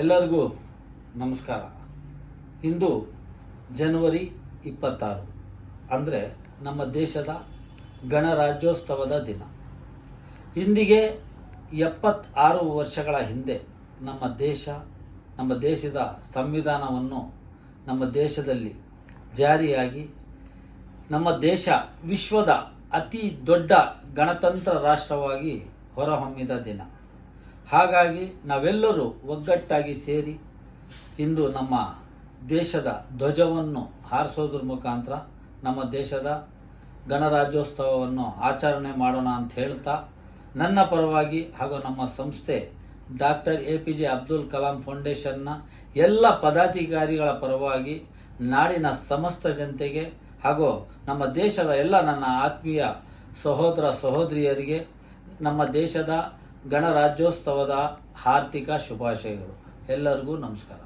ಎಲ್ಲರಿಗೂ ನಮಸ್ಕಾರ. ಇಂದು ಜನವರಿ 26 ಅಂದರೆ ನಮ್ಮ ದೇಶದ ಗಣರಾಜ್ಯೋತ್ಸವದ ದಿನ. ಇಂದಿಗೆ 76 ವರ್ಷಗಳ ಹಿಂದೆ ನಮ್ಮ ದೇಶದ ಸಂವಿಧಾನವನ್ನು ನಮ್ಮ ದೇಶದಲ್ಲಿ ಜಾರಿಯಾಗಿ ನಮ್ಮ ದೇಶ ವಿಶ್ವದ ಅತಿ ದೊಡ್ಡ ಗಣತಂತ್ರ ರಾಷ್ಟ್ರವಾಗಿ ಹೊರಹೊಮ್ಮಿದ ದಿನ. ಹಾಗಾಗಿ ನಾವೆಲ್ಲರೂ ಒಗ್ಗಟ್ಟಾಗಿ ಸೇರಿ ಇಂದು ನಮ್ಮ ದೇಶದ ಧ್ವಜವನ್ನು ಹಾರಿಸೋದ್ರ ಮುಖಾಂತರ ನಮ್ಮ ದೇಶದ ಗಣರಾಜ್ಯೋತ್ಸವವನ್ನು ಆಚರಣೆ ಮಾಡೋಣ ಅಂತ ಹೇಳ್ತಾ, ನನ್ನ ಪರವಾಗಿ ಹಾಗೂ ನಮ್ಮ ಸಂಸ್ಥೆ ಡಾಕ್ಟರ್ APJ ಅಬ್ದುಲ್ ಕಲಾಂ ಫೌಂಡೇಶನ್ನ ಎಲ್ಲ ಪದಾಧಿಕಾರಿಗಳ ಪರವಾಗಿ ನಾಡಿನ ಸಮಸ್ತ ಜನತೆಗೆ ಹಾಗೂ ನಮ್ಮ ದೇಶದ ಎಲ್ಲ ನನ್ನ ಆತ್ಮೀಯ ಸಹೋದರ ಸಹೋದರಿಯರಿಗೆ ನಮ್ಮ ದೇಶದ ಗಣರಾಜ್ಯೋತ್ಸವದ ಹಾರ್ದಿಕ ಶುಭಾಶಯಗಳು. ಎಲ್ಲರಿಗೂ ನಮಸ್ಕಾರ.